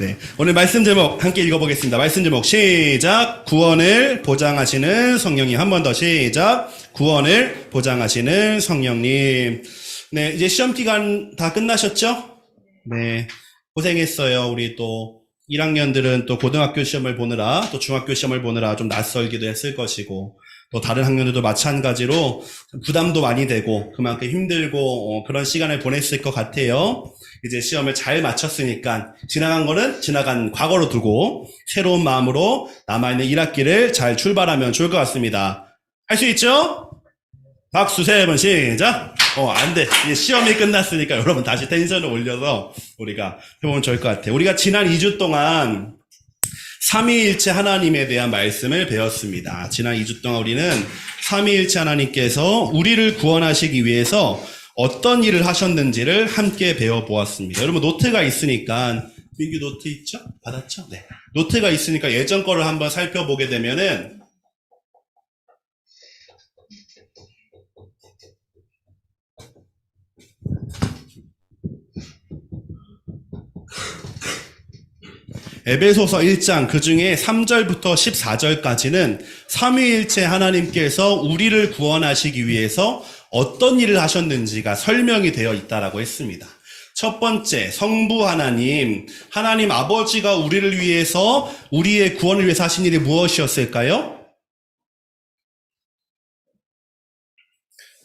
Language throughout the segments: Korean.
네. 오늘 말씀 제목 함께 읽어보겠습니다. 말씀 제목 시작. 구원을 보장하시는 성령님. 한 번 더 시작. 구원을 보장하시는 성령님. 네, 이제 시험 기간 다 끝나셨죠? 네. 고생했어요. 우리 또 1학년들은 또 고등학교 시험을 보느라 또 중학교 시험을 보느라 좀 낯설기도 했을 것이고 또 다른 학년들도 마찬가지로 부담도 많이 되고 그만큼 힘들고 그런 시간을 보냈을 것 같아요. 이제 시험을 잘 마쳤으니까 지나간 거는 지나간 과거로 두고 새로운 마음으로 남아있는 1학기를 잘 출발하면 좋을 것 같습니다. 할 수 있죠? 박수 3번 시작. 안 돼. 이제 시험이 끝났으니까 여러분 다시 텐션을 올려서 우리가 해보면 좋을 것 같아요. 우리가 지난 2주 동안 삼위일체 하나님에 대한 말씀을 배웠습니다. 지난 2주 동안 우리는 삼위일체 하나님께서 우리를 구원하시기 위해서 어떤 일을 하셨는지를 함께 배워보았습니다. 여러분 노트가 있으니까, 민규 노트 있죠? 받았죠? 네. 노트가 있으니까 예전 거를 한번 살펴보게 되면은 에베소서 1장 그 중에 3절부터 14절까지는 삼위일체 하나님께서 우리를 구원하시기 위해서 어떤 일을 하셨는지가 설명이 되어 있다라고 했습니다. 첫 번째, 성부 하나님, 하나님 아버지가 우리를 위해서 우리의 구원을 위해서 하신 일이 무엇이었을까요?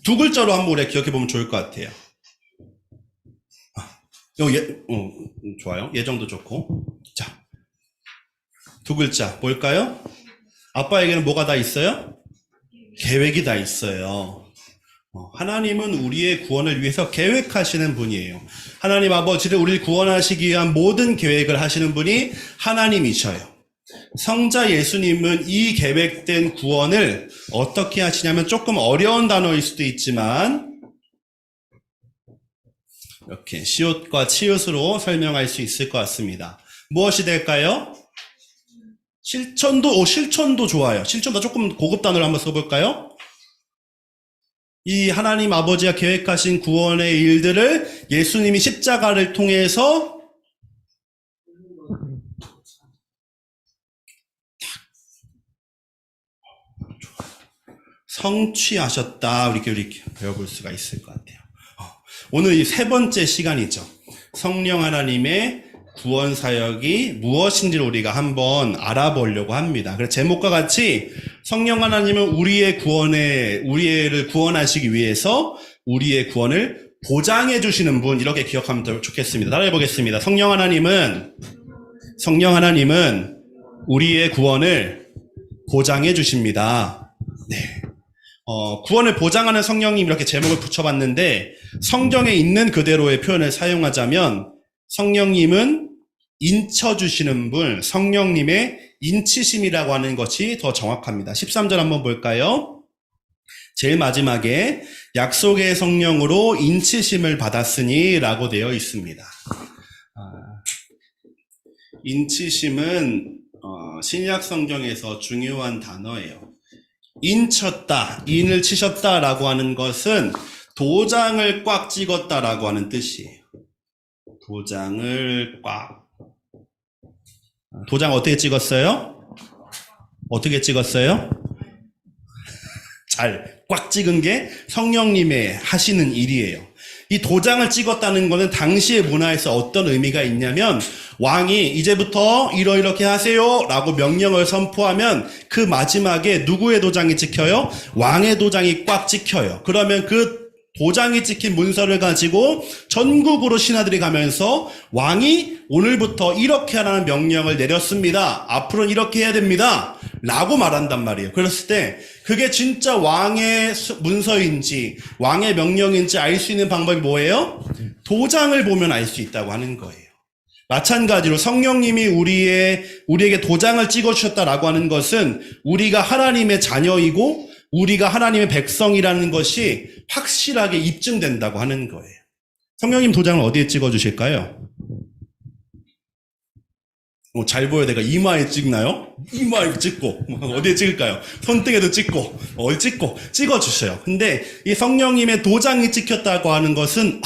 두 글자로 한번 우리가 기억해 보면 좋을 것 같아요. 좋아요. 예정도 좋고. 자, 두 글자 뭘까요? 아빠에게는 뭐가 다 있어요? 계획이 다 있어요. 하나님은 우리의 구원을 위해서 계획하시는 분이에요. 하나님 아버지를 우리를 구원하시기 위한 모든 계획을 하시는 분이 하나님이셔요. 성자 예수님은 이 계획된 구원을 어떻게 하시냐면 조금 어려운 단어일 수도 있지만 이렇게 시옷과 치읓으로 설명할 수 있을 것 같습니다. 무엇이 될까요? 실천도 좋아요. 실천도 조금 고급 단어를 한번 써볼까요? 이 하나님 아버지가 계획하신 구원의 일들을 예수님이 십자가를 통해서 성취하셨다. 이렇게 배워볼 수가 있을 것 같아요. 오늘 이 세 번째 시간이죠. 성령 하나님의 구원 사역이 무엇인지를 우리가 한번 알아보려고 합니다. 그래서 제목과 같이 성령 하나님은 우리를 구원하시기 위해서 우리의 구원을 보장해 주시는 분, 이렇게 기억하면 더 좋겠습니다. 따라해 보겠습니다. 성령 하나님은 우리의 구원을 보장해 주십니다. 네. 구원을 보장하는 성령님 이렇게 제목을 붙여봤는데 성경에 있는 그대로의 표현을 사용하자면 성령님은 인쳐주시는 분, 성령님의 인치심이라고 하는 것이 더 정확합니다. 13절 한번 볼까요? 제일 마지막에 약속의 성령으로 인치심을 받았으니 라고 되어 있습니다. 인치심은 신약 성경에서 중요한 단어예요. 인쳤다, 인을 치셨다라고 하는 것은 도장을 꽉 찍었다라고 하는 뜻이에요. 도장 어떻게 찍었어요? 잘 꽉 찍은 게 성령님의 하시는 일이에요. 이 도장을 찍었다는 것은 당시의 문화에서 어떤 의미가 있냐면 왕이 이제부터 이렇게 하세요 라고 명령을 선포하면 그 마지막에 누구의 도장이 찍혀요? 왕의 도장이 꽉 찍혀요. 그러면 그 도장이 찍힌 문서를 가지고 전국으로 신하들이 가면서 왕이 오늘부터 이렇게 하라는 명령을 내렸습니다. 앞으로는 이렇게 해야 됩니다. 라고 말한단 말이에요. 그랬을 때 그게 진짜 왕의 문서인지 왕의 명령인지 알 수 있는 방법이 뭐예요? 도장을 보면 알 수 있다고 하는 거예요. 마찬가지로 성령님이 우리에게 도장을 찍어주셨다라고 하는 것은 우리가 하나님의 자녀이고 우리가 하나님의 백성이라는 것이 확실하게 입증된다고 하는 거예요. 성령님 도장을 어디에 찍어주실까요? 잘 보여야 내가 이마에 찍나요? 이마에 찍고 어디에 찍을까요? 손등에도 찍고 어디 찍고 찍어주셔요. 근데 이 성령님의 도장이 찍혔다고 하는 것은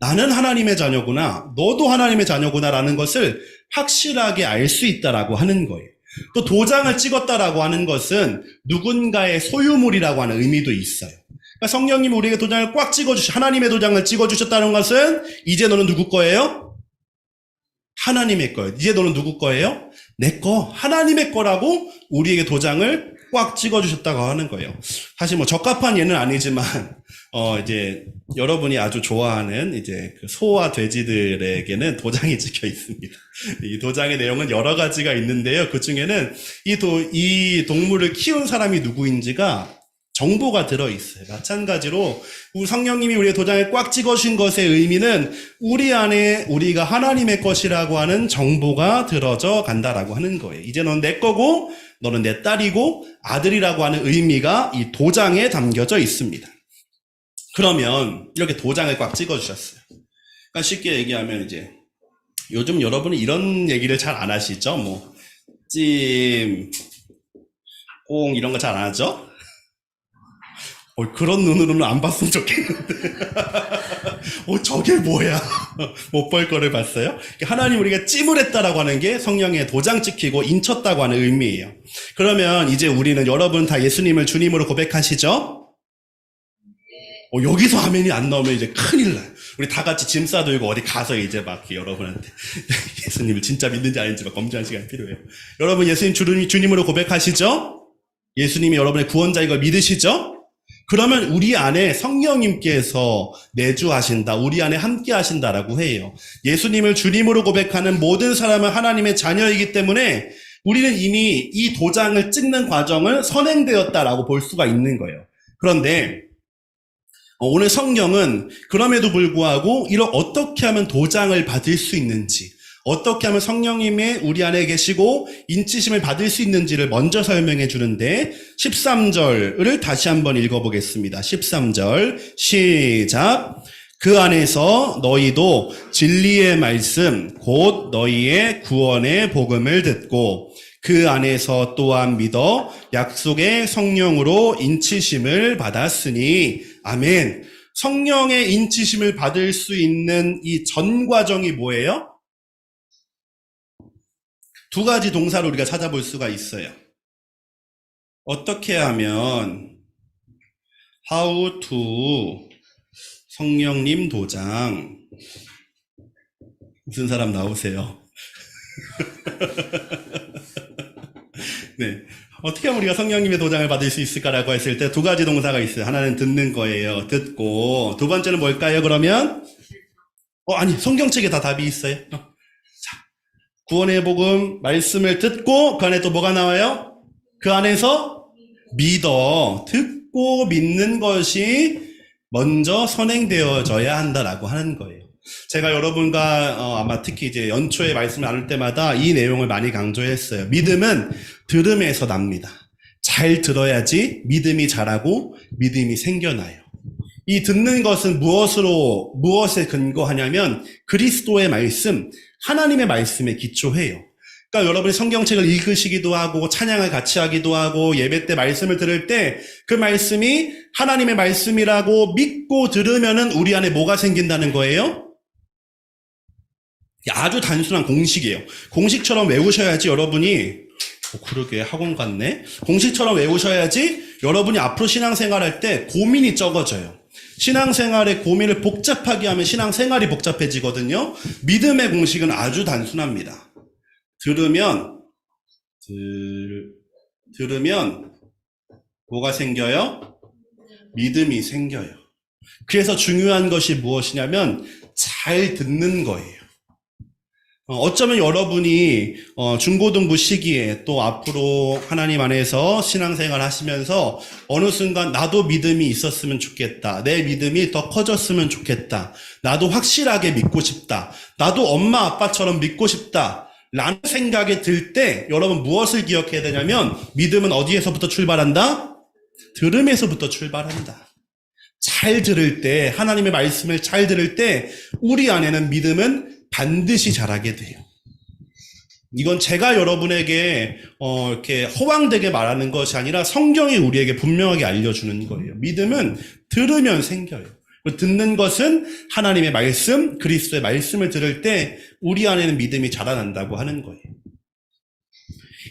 나는 하나님의 자녀구나, 너도 하나님의 자녀구나라는 것을 확실하게 알 수 있다라고 하는 거예요. 또 도장을 찍었다라고 하는 것은 누군가의 소유물이라고 하는 의미도 있어요. 그러니까 성령님이 우리에게 도장을 꽉 하나님의 도장을 찍어주셨다는 것은 이제 너는 누구 거예요? 하나님의 거예요. 이제 너는 누구 거예요? 내 거, 하나님의 거라고 우리에게 도장을 꽉 찍어주셨다고 하는 거예요. 사실 뭐 적합한 예는 아니지만, 이제 여러분이 아주 좋아하는 이제 그 소와 돼지들에게는 도장이 찍혀 있습니다. 이 도장의 내용은 여러 가지가 있는데요. 그 중에는 이 동물을 키운 사람이 누구인지가 정보가 들어있어요. 마찬가지로 성령님이 우리의 도장을 꽉 찍어주신 것의 의미는 우리 안에 우리가 하나님의 것이라고 하는 정보가 들어져 간다라고 하는 거예요. 이제 넌 내 거고 너는 내 딸이고 아들이라고 하는 의미가 이 도장에 담겨져 있습니다. 그러면 이렇게 도장을 꽉 찍어주셨어요. 그러니까 쉽게 얘기하면 이제 요즘 여러분은 이런 얘기를 잘 안 하시죠? 뭐 찜, 꽁 이런 거 잘 안 하죠? 그런 눈으로는 안 봤으면 좋겠는데. 저게 뭐야? 못 볼 거를 봤어요? 하나님 우리가 찜을 했다라고 하는 게 성령의 도장 찍히고 인쳤다고 하는 의미예요. 그러면 이제 우리는 여러분 다 예수님을 주님으로 고백하시죠? 여기서 아멘이 안 나오면 이제 큰일 나요. 우리 다 같이 짐 싸들고 어디 가서 이제 막 여러분한테 예수님을 진짜 믿는지 아닌지 막 검증할 시간이 필요해요. 여러분 예수님 주님으로 고백하시죠? 예수님이 여러분의 구원자 이걸 믿으시죠? 그러면 우리 안에 성령님께서 내주하신다, 우리 안에 함께 하신다라고 해요. 예수님을 주님으로 고백하는 모든 사람은 하나님의 자녀이기 때문에 우리는 이미 이 도장을 찍는 과정을 선행되었다라고 볼 수가 있는 거예요. 그런데 오늘 성경은 그럼에도 불구하고 어떻게 하면 도장을 받을 수 있는지, 어떻게 하면 성령님이 우리 안에 계시고 인치심을 받을 수 있는지를 먼저 설명해 주는데 13절을 다시 한번 읽어보겠습니다. 13절 시작. 그 안에서 너희도 진리의 말씀 곧 너희의 구원의 복음을 듣고 그 안에서 또한 믿어 약속의 성령으로 인치심을 받았으니 아멘. 성령의 인치심을 받을 수 있는 이 전 과정이 뭐예요? 두 가지 동사를 우리가 찾아볼 수가 있어요. 어떻게 하면 how to 성령님 도장 무슨 사람 나오세요? 네. 어떻게 하면 우리가 성령님의 도장을 받을 수 있을까라고 했을 때 두 가지 동사가 있어요. 하나는 듣는 거예요. 듣고. 두 번째는 뭘까요, 그러면? 아니, 성경책에 다 답이 있어요. 구원의 복음, 말씀을 듣고, 그 안에 또 뭐가 나와요? 그 안에서 믿어. 듣고 믿는 것이 먼저 선행되어져야 한다라고 하는 거예요. 제가 여러분과 아마 특히 이제 연초에 말씀을 나눌 때마다 이 내용을 많이 강조했어요. 믿음은 들음에서 납니다. 잘 들어야지 믿음이 자라고 믿음이 생겨나요. 이 듣는 것은 무엇에 근거하냐면 그리스도의 말씀, 하나님의 말씀에 기초해요. 그러니까 여러분이 성경책을 읽으시기도 하고 찬양을 같이 하기도 하고 예배 때 말씀을 들을 때 그 말씀이 하나님의 말씀이라고 믿고 들으면은 우리 안에 뭐가 생긴다는 거예요? 아주 단순한 공식이에요. 공식처럼 외우셔야지 여러분이 그러게 학원 갔네? 공식처럼 외우셔야지 여러분이 앞으로 신앙생활할 때 고민이 적어져요. 신앙생활의 고민을 복잡하게 하면 신앙생활이 복잡해지거든요. 믿음의 공식은 아주 단순합니다. 들으면 뭐가 생겨요? 믿음이 생겨요. 그래서 중요한 것이 무엇이냐면 잘 듣는 거예요. 어쩌면 여러분이 중고등부 시기에 또 앞으로 하나님 안에서 신앙생활 하시면서 어느 순간 나도 믿음이 있었으면 좋겠다. 내 믿음이 더 커졌으면 좋겠다. 나도 확실하게 믿고 싶다. 나도 엄마 아빠처럼 믿고 싶다. 라는 생각이 들 때 여러분 무엇을 기억해야 되냐면 믿음은 어디에서부터 출발한다? 들음에서부터 출발한다. 잘 들을 때 하나님의 말씀을 잘 들을 때 우리 안에는 믿음은 반드시 자라게 돼요. 이건 제가 여러분에게 이렇게 허황되게 말하는 것이 아니라 성경이 우리에게 분명하게 알려주는 거예요. 믿음은 들으면 생겨요. 듣는 것은 하나님의 말씀, 그리스도의 말씀을 들을 때 우리 안에는 믿음이 자라난다고 하는 거예요.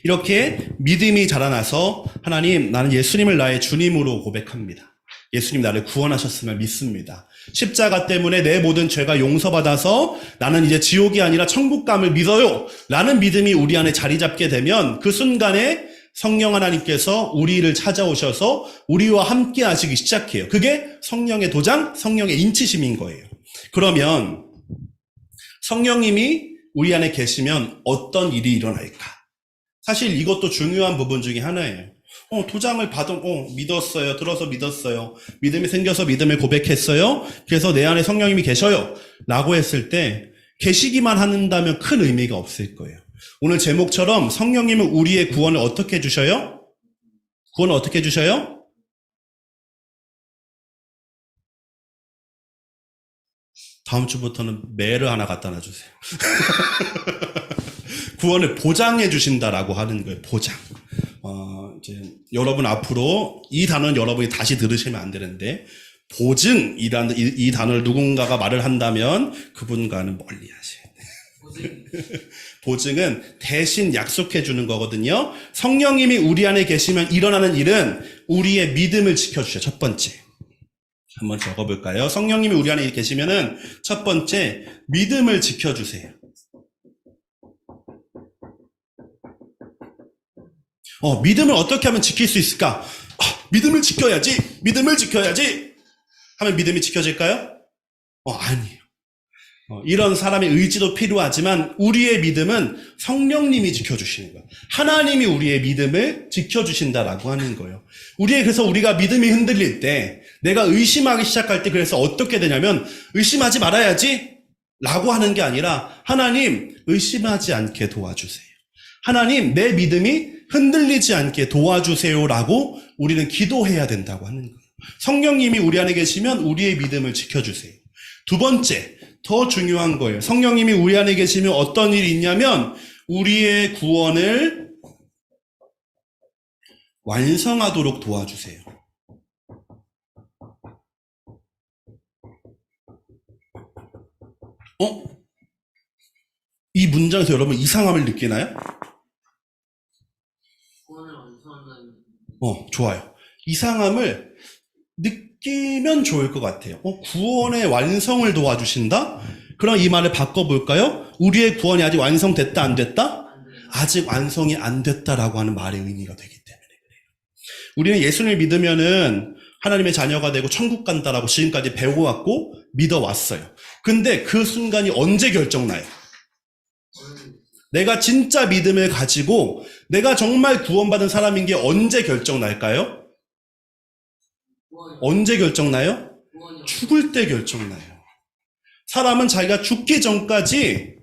이렇게 믿음이 자라나서 하나님, 나는 예수님을 나의 주님으로 고백합니다. 예수님 나를 구원하셨음을 믿습니다. 십자가 때문에 내 모든 죄가 용서받아서 나는 이제 지옥이 아니라 천국감을 믿어요. 라는 믿음이 우리 안에 자리 잡게 되면 그 순간에 성령 하나님께서 우리를 찾아오셔서 우리와 함께 하시기 시작해요. 그게 성령의 도장, 성령의 인치심인 거예요. 그러면 성령님이 우리 안에 계시면 어떤 일이 일어날까? 사실 이것도 중요한 부분 중에 하나예요. 도장을 믿었어요. 들어서 믿었어요. 믿음이 생겨서 믿음을 고백했어요. 그래서 내 안에 성령님이 계셔요. 라고 했을 때 계시기만 한다면 큰 의미가 없을 거예요. 오늘 제목처럼 성령님은 우리의 구원을 어떻게 해주셔요? 구원을 어떻게 해주셔요? 다음 주부터는 매를 하나 갖다 놔주세요. 구원을 보장해 주신다라고 하는 거예요. 보장. 이제 여러분 앞으로 이 단어는 여러분이 다시 들으시면 안 되는데, 보증이라는 이 단어를 누군가가 말을 한다면 그분과는 멀리 하셔야 돼요. 보증은 대신 약속해 주는 거거든요. 성령님이 우리 안에 계시면 일어나는 일은 우리의 믿음을 지켜주셔요. 첫 번째. 한번 적어볼까요? 성령님이 우리 안에 계시면은 첫 번째, 믿음을 지켜주세요. 믿음을 어떻게 하면 지킬 수 있을까? 믿음을 지켜야지 하면 믿음이 지켜질까요? 아니에요. 이런 사람의 의지도 필요하지만 우리의 믿음은 성령님이 지켜주시는 거예요. 하나님이 우리의 믿음을 지켜주신다라고 하는 거예요. 그래서 우리가 믿음이 흔들릴 때, 내가 의심하기 시작할 때 그래서 어떻게 되냐면, 의심하지 말아야지 라고 하는 게 아니라, 하나님 의심하지 않게 도와주세요. 하나님 내 믿음이 흔들리지 않게 도와주세요라고 우리는 기도해야 된다고 하는 거예요. 성령님이 우리 안에 계시면 우리의 믿음을 지켜주세요. 두 번째, 더 중요한 거예요. 성령님이 우리 안에 계시면 어떤 일이 있냐면 우리의 구원을 완성하도록 도와주세요. 이 문장에서 여러분 이상함을 느끼나요? 좋아요. 이상함을 느끼면 좋을 것 같아요. 구원의 완성을 도와주신다? 그럼 이 말을 바꿔볼까요? 우리의 구원이 아직 완성됐다, 안 됐다? 아직 완성이 안 됐다라고 하는 말의 의미가 되기 때문에 그래요. 우리는 예수님을 믿으면은 하나님의 자녀가 되고 천국 간다라고 지금까지 배워왔고 믿어왔어요. 근데 그 순간이 언제 결정나요? 내가 진짜 믿음을 가지고 내가 정말 구원받은 사람인 게 언제 결정날까요? 언제 결정나요? 죽을 때 결정나요. 사람은 자기가 죽기 전까지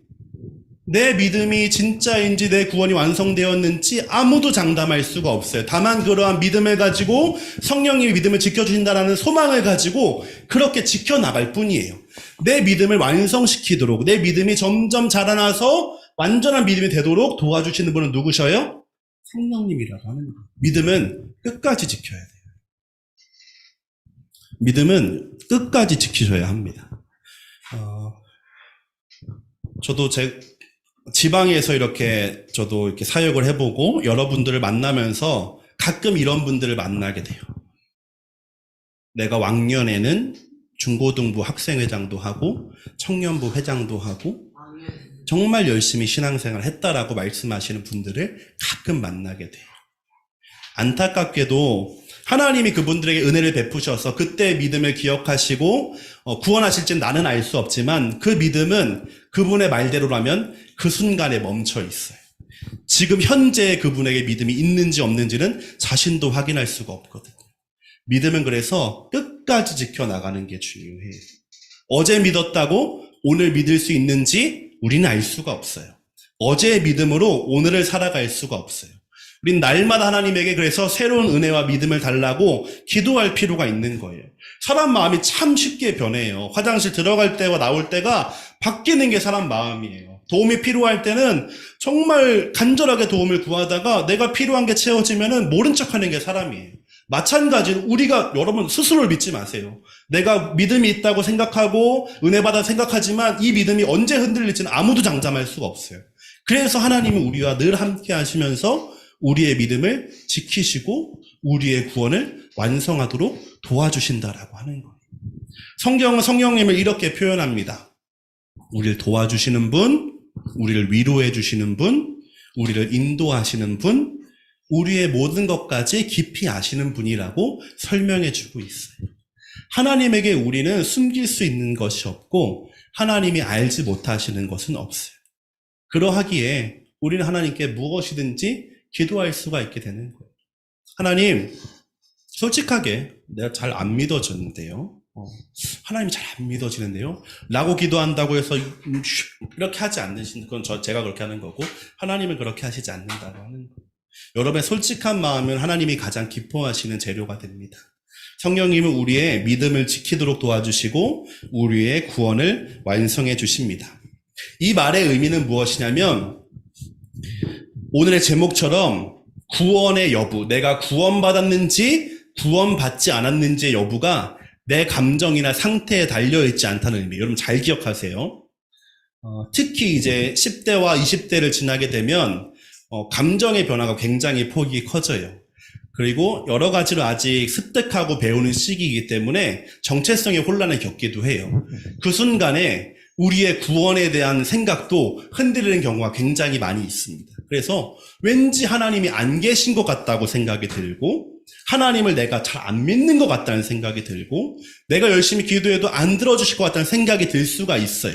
내 믿음이 진짜인지 내 구원이 완성되었는지 아무도 장담할 수가 없어요. 다만 그러한 믿음을 가지고 성령님이 믿음을 지켜주신다는 소망을 가지고 그렇게 지켜나갈 뿐이에요. 내 믿음을 완성시키도록, 내 믿음이 점점 자라나서 완전한 믿음이 되도록 도와주시는 분은 누구셔요? 성령님이라고 하는 거예요. 믿음은 끝까지 지켜야 돼요. 믿음은 끝까지 지키셔야 합니다. 저도 제 지방에서 저도 이렇게 사역을 해보고 여러분들을 만나면서 가끔 이런 분들을 만나게 돼요. 내가 왕년에는 중고등부 학생회장도 하고 청년부 회장도 하고 정말 열심히 신앙생활을 했다라고 말씀하시는 분들을 가끔 만나게 돼요. 안타깝게도 하나님이 그분들에게 은혜를 베푸셔서 그때 믿음을 기억하시고 구원하실지는 나는 알 수 없지만 그 믿음은 그분의 말대로라면 그 순간에 멈춰 있어요. 지금 현재 그분에게 믿음이 있는지 없는지는 자신도 확인할 수가 없거든요. 믿음은 그래서 끝까지 지켜나가는 게 중요해요. 어제 믿었다고 오늘 믿을 수 있는지 우리는 알 수가 없어요. 어제의 믿음으로 오늘을 살아갈 수가 없어요. 우린 날마다 하나님에게 그래서 새로운 은혜와 믿음을 달라고 기도할 필요가 있는 거예요. 사람 마음이 참 쉽게 변해요. 화장실 들어갈 때와 나올 때가 바뀌는 게 사람 마음이에요. 도움이 필요할 때는 정말 간절하게 도움을 구하다가 내가 필요한 게 채워지면은 모른 척하는 게 사람이에요. 마찬가지로 우리가 여러분 스스로를 믿지 마세요. 내가 믿음이 있다고 생각하고 은혜 받아 생각하지만 이 믿음이 언제 흔들릴지는 아무도 장담할 수가 없어요. 그래서 하나님은 우리와 늘 함께 하시면서 우리의 믿음을 지키시고 우리의 구원을 완성하도록 도와주신다라고 하는 거예요. 성경은 성령님을 이렇게 표현합니다. 우리를 도와주시는 분, 우리를 위로해 주시는 분, 우리를 인도하시는 분, 우리의 모든 것까지 깊이 아시는 분이라고 설명해 주고 있어요. 하나님에게 우리는 숨길 수 있는 것이 없고 하나님이 알지 못하시는 것은 없어요. 그러하기에 우리는 하나님께 무엇이든지 기도할 수가 있게 되는 거예요. 하나님, 솔직하게 내가 잘 안 믿어졌는데요. 하나님 잘 안 믿어지는데요. 라고 기도한다고 해서 이렇게 하지 않으신 그건 제가 그렇게 하는 거고 하나님은 그렇게 하시지 않는다고 하는 거예요. 여러분의 솔직한 마음은 하나님이 가장 기뻐하시는 재료가 됩니다. 성령님은 우리의 믿음을 지키도록 도와주시고 우리의 구원을 완성해 주십니다. 이 말의 의미는 무엇이냐면 오늘의 제목처럼 구원의 여부, 내가 구원받았는지 구원받지 않았는지의 여부가 내 감정이나 상태에 달려있지 않다는 의미. 여러분 잘 기억하세요. 특히 이제 10대와 20대를 지나게 되면 감정의 변화가 굉장히 폭이 커져요. 그리고 여러 가지로 아직 습득하고 배우는 시기이기 때문에 정체성의 혼란을 겪기도 해요. 그 순간에 우리의 구원에 대한 생각도 흔들리는 경우가 굉장히 많이 있습니다. 그래서 왠지 하나님이 안 계신 것 같다고 생각이 들고 하나님을 내가 잘 안 믿는 것 같다는 생각이 들고 내가 열심히 기도해도 안 들어주실 것 같다는 생각이 들 수가 있어요.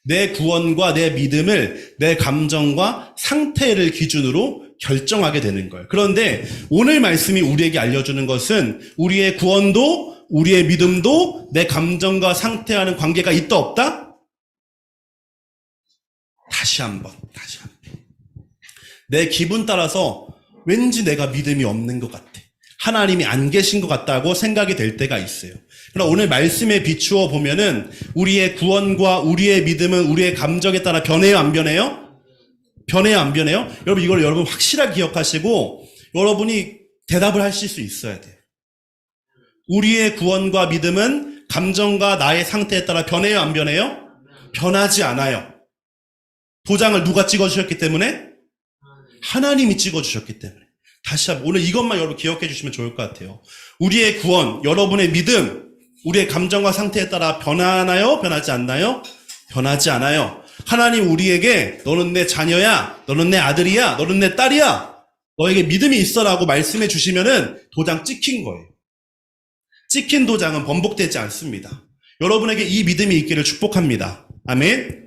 내 구원과 내 믿음을 내 감정과 상태를 기준으로 결정하게 되는 거예요. 그런데 오늘 말씀이 우리에게 알려주는 것은 우리의 구원도 우리의 믿음도 내 감정과 상태와는 관계가 있다 없다? 다시 한번. 내 기분 따라서 왠지 내가 믿음이 없는 것 같아. 하나님이 안 계신 것 같다고 생각이 될 때가 있어요. 그러나 오늘 말씀에 비추어 보면은 우리의 구원과 우리의 믿음은 우리의 감정에 따라 변해요, 안 변해요? 변해요, 안 변해요? 여러분 이걸 여러분 확실하게 기억하시고 여러분이 대답을 하실 수 있어야 돼요. 우리의 구원과 믿음은 감정과 나의 상태에 따라 변해요, 안 변해요? 변하지 않아요. 도장을 누가 찍어주셨기 때문에? 하나님이 찍어주셨기 때문에. 다시 한번 오늘 이것만 여러분 기억해 주시면 좋을 것 같아요. 우리의 구원, 여러분의 믿음, 우리의 감정과 상태에 따라 변하나요? 변하지 않나요? 변하지 않아요. 하나님 우리에게 너는 내 자녀야, 너는 내 아들이야, 너는 내 딸이야, 너에게 믿음이 있어라고 말씀해 주시면은 도장 찍힌 거예요. 찍힌 도장은 번복되지 않습니다. 여러분에게 이 믿음이 있기를 축복합니다. 아멘.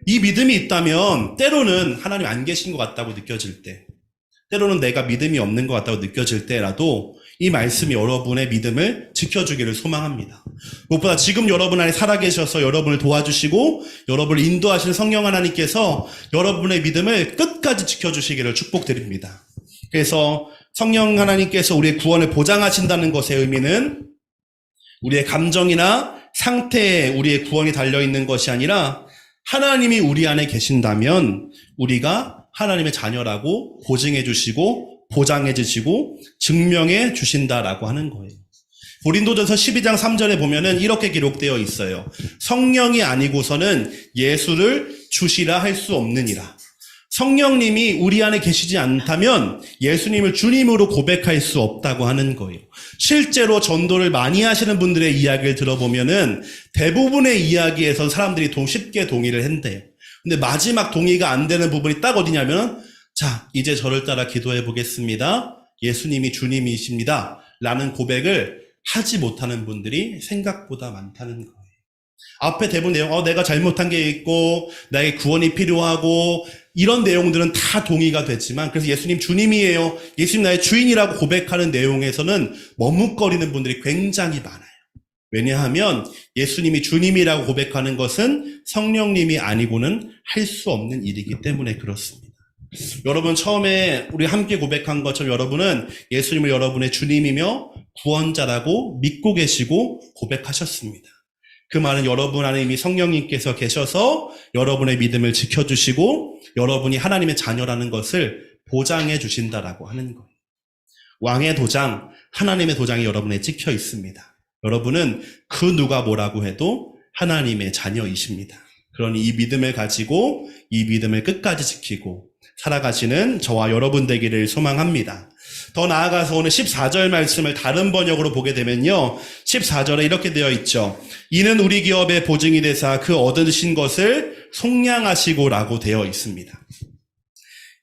이 믿음이 있다면 때로는 하나님 안 계신 것 같다고 느껴질 때, 때로는 내가 믿음이 없는 것 같다고 느껴질 때라도 이 말씀이 여러분의 믿음을 지켜주기를 소망합니다. 무엇보다 지금 여러분 안에 살아계셔서 여러분을 도와주시고 여러분을 인도하시는 성령 하나님께서 여러분의 믿음을 끝까지 지켜주시기를 축복드립니다. 그래서 성령 하나님께서 우리의 구원을 보장하신다는 것의 의미는 우리의 감정이나 상태에 우리의 구원이 달려있는 것이 아니라 하나님이 우리 안에 계신다면 우리가 하나님의 자녀라고 보증해 주시고 보장해 주시고 증명해 주신다라고 하는 거예요. 고린도전서 12장 3절에 보면은 이렇게 기록되어 있어요. 성령이 아니고서는 예수를 주시라 할 수 없느니라. 성령님이 우리 안에 계시지 않다면 예수님을 주님으로 고백할 수 없다고 하는 거예요. 실제로 전도를 많이 하시는 분들의 이야기를 들어보면은 대부분의 이야기에선 사람들이 쉽게 동의를 한대요. 근데 마지막 동의가 안 되는 부분이 딱 어디냐면, 자, 이제 저를 따라 기도해 보겠습니다. 예수님이 주님이십니다. 라는 고백을 하지 못하는 분들이 생각보다 많다는 거예요. 앞에 대부분 내용, 내가 잘못한 게 있고, 나에게 구원이 필요하고, 이런 내용들은 다 동의가 되지만, 그래서 예수님 주님이에요, 예수님 나의 주인이라고 고백하는 내용에서는 머뭇거리는 분들이 굉장히 많아요. 왜냐하면 예수님이 주님이라고 고백하는 것은 성령님이 아니고는 할 수 없는 일이기 때문에 그렇습니다. 여러분 처음에 우리 함께 고백한 것처럼 여러분은 예수님을 여러분의 주님이며 구원자라고 믿고 계시고 고백하셨습니다. 그 말은 여러분 안에 이미 성령님께서 계셔서 여러분의 믿음을 지켜주시고 여러분이 하나님의 자녀라는 것을 보장해 주신다라고 하는 거예요. 왕의 도장, 하나님의 도장이 여러분에 찍혀 있습니다. 여러분은 그 누가 뭐라고 해도 하나님의 자녀이십니다. 그러니 이 믿음을 가지고 이 믿음을 끝까지 지키고 살아가시는 저와 여러분 되기를 소망합니다. 더 나아가서 오늘 14절 말씀을 다른 번역으로 보게 되면요. 14절에 이렇게 되어 있죠. 이는 우리 기업의 보증이 되사 그 얻으신 것을 속량하시고라고 되어 있습니다.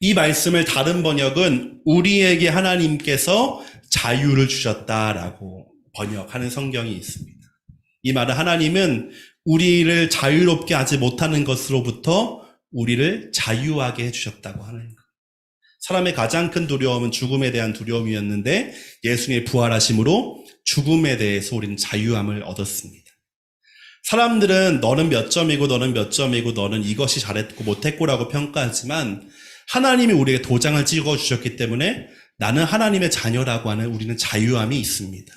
이 말씀을 다른 번역은 우리에게 하나님께서 자유를 주셨다라고 번역하는 성경이 있습니다. 이 말은 하나님은 우리를 자유롭게 하지 못하는 것으로부터 우리를 자유하게 해주셨다고 하는 것. 사람의 가장 큰 두려움은 죽음에 대한 두려움이었는데 예수님의 부활하심으로 죽음에 대해서 우리는 자유함을 얻었습니다. 사람들은 너는 몇 점이고 너는 몇 점이고 너는 이것이 잘했고 못했고라고 평가하지만 하나님이 우리에게 도장을 찍어주셨기 때문에 나는 하나님의 자녀라고 하는 우리는 자유함이 있습니다.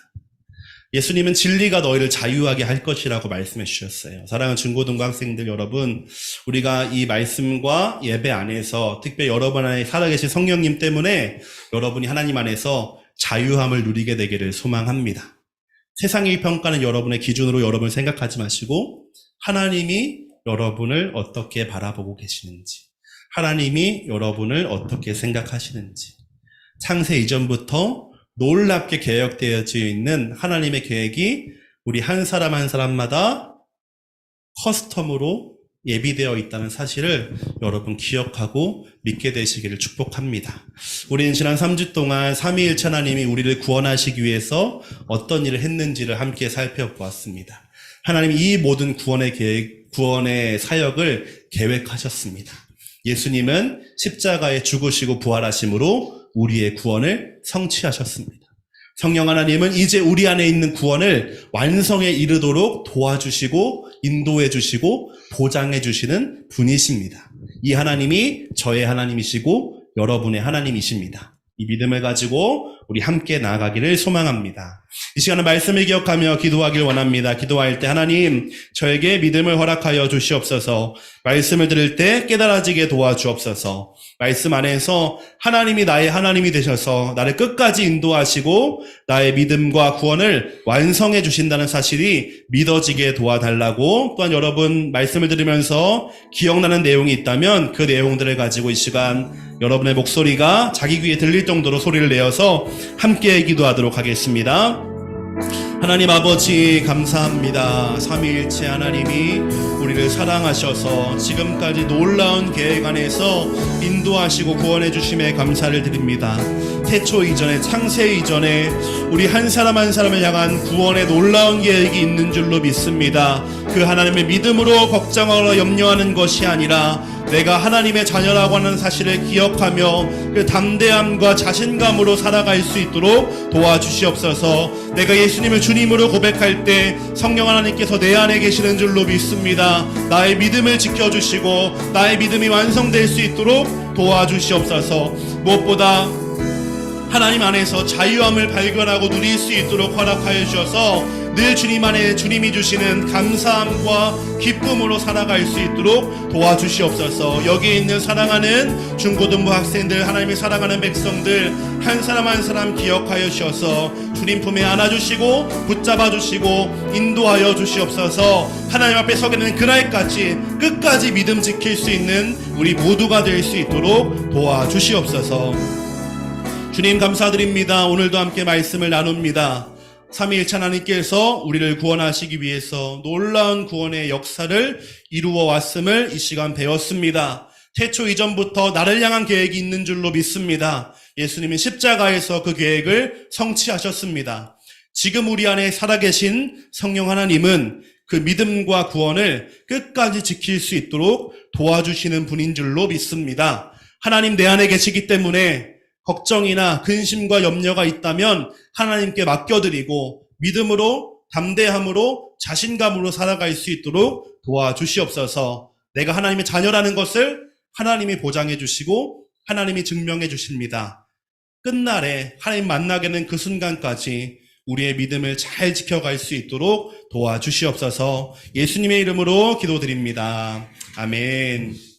예수님은 진리가 너희를 자유하게 할 것이라고 말씀해 주셨어요. 사랑하는 중고등부 학생들 여러분, 우리가 이 말씀과 예배 안에서 특별히 여러분 안에 살아계신 성령님 때문에 여러분이 하나님 안에서 자유함을 누리게 되기를 소망합니다. 세상의 평가는 여러분의 기준으로 여러분을 생각하지 마시고 하나님이 여러분을 어떻게 바라보고 계시는지, 하나님이 여러분을 어떻게 생각하시는지, 창세 이전부터 놀랍게 계획되어져 있는 하나님의 계획이 우리 한 사람 한 사람마다 커스텀으로 예비되어 있다는 사실을 여러분 기억하고 믿게 되시기를 축복합니다. 우리는 지난 3주 동안 삼위일체 하나님이 우리를 구원하시기 위해서 어떤 일을 했는지를 함께 살펴보았습니다. 하나님이 이 모든 구원의 사역을 계획하셨습니다. 예수님은 십자가에 죽으시고 부활하심으로 우리의 구원을 성취하셨습니다. 성령 하나님은 이제 우리 안에 있는 구원을 완성에 이르도록 도와주시고 인도해 주시고 보장해 주시는 분이십니다. 이 하나님이 저의 하나님이시고 여러분의 하나님이십니다. 이 믿음을 가지고 우리 함께 나아가기를 소망합니다. 이 시간에 말씀을 기억하며 기도하길 원합니다. 기도할 때 하나님 저에게 믿음을 허락하여 주시옵소서. 말씀을 들을 때 깨달아지게 도와주옵소서. 말씀 안에서 하나님이 나의 하나님이 되셔서 나를 끝까지 인도하시고 나의 믿음과 구원을 완성해 주신다는 사실이 믿어지게 도와달라고, 또한 여러분 말씀을 들으면서 기억나는 내용이 있다면 그 내용들을 가지고 이 시간 여러분의 목소리가 자기 귀에 들릴 정도로 소리를 내어서 함께 기도하도록 하겠습니다. 하나님 아버지 감사합니다. 삼위일체 하나님이 우리를 사랑하셔서 지금까지 놀라운 계획 안에서 인도하시고 구원해 주심에 감사를 드립니다. 태초 이전에 창세 이전에 우리 한 사람 한 사람을 향한 구원의 놀라운 계획이 있는 줄로 믿습니다. 그 하나님의 믿음으로 걱정하거나 염려하는 것이 아니라 내가 하나님의 자녀라고 하는 사실을 기억하며 그 담대함과 자신감으로 살아갈 수 있도록 도와주시옵소서. 내가 예수님을 주님으로 고백할 때 성령 하나님께서 내 안에 계시는 줄로 믿습니다. 나의 믿음을 지켜주시고 나의 믿음이 완성될 수 있도록 도와주시옵소서. 무엇보다 하나님 안에서 자유함을 발견하고 누릴 수 있도록 허락하여 주셔서 늘 주님 안에 주님이 주시는 감사함과 기쁨으로 살아갈 수 있도록 도와주시옵소서. 여기 있는 사랑하는 중고등부 학생들, 하나님의 사랑하는 백성들 한 사람 한 사람 기억하여 주셔서 주님 품에 안아주시고 붙잡아 주시고 인도하여 주시옵소서. 하나님 앞에 서게 되는 그날까지 끝까지 믿음 지킬 수 있는 우리 모두가 될 수 있도록 도와주시옵소서. 주님 감사드립니다. 오늘도 함께 말씀을 나눕니다. 삼위일체 하나님께서 우리를 구원하시기 위해서 놀라운 구원의 역사를 이루어 왔음을 이 시간 배웠습니다. 태초 이전부터 나를 향한 계획이 있는 줄로 믿습니다. 예수님은 십자가에서 그 계획을 성취하셨습니다. 지금 우리 안에 살아계신 성령 하나님은 그 믿음과 구원을 끝까지 지킬 수 있도록 도와주시는 분인 줄로 믿습니다. 하나님 내 안에 계시기 때문에 걱정이나 근심과 염려가 있다면 하나님께 맡겨드리고 믿음으로 담대함으로 자신감으로 살아갈 수 있도록 도와주시옵소서. 내가 하나님의 자녀라는 것을 하나님이 보장해 주시고 하나님이 증명해 주십니다. 끝날에 하나님 만나게 된 그 순간까지 우리의 믿음을 잘 지켜갈 수 있도록 도와주시옵소서. 예수님의 이름으로 기도드립니다. 아멘.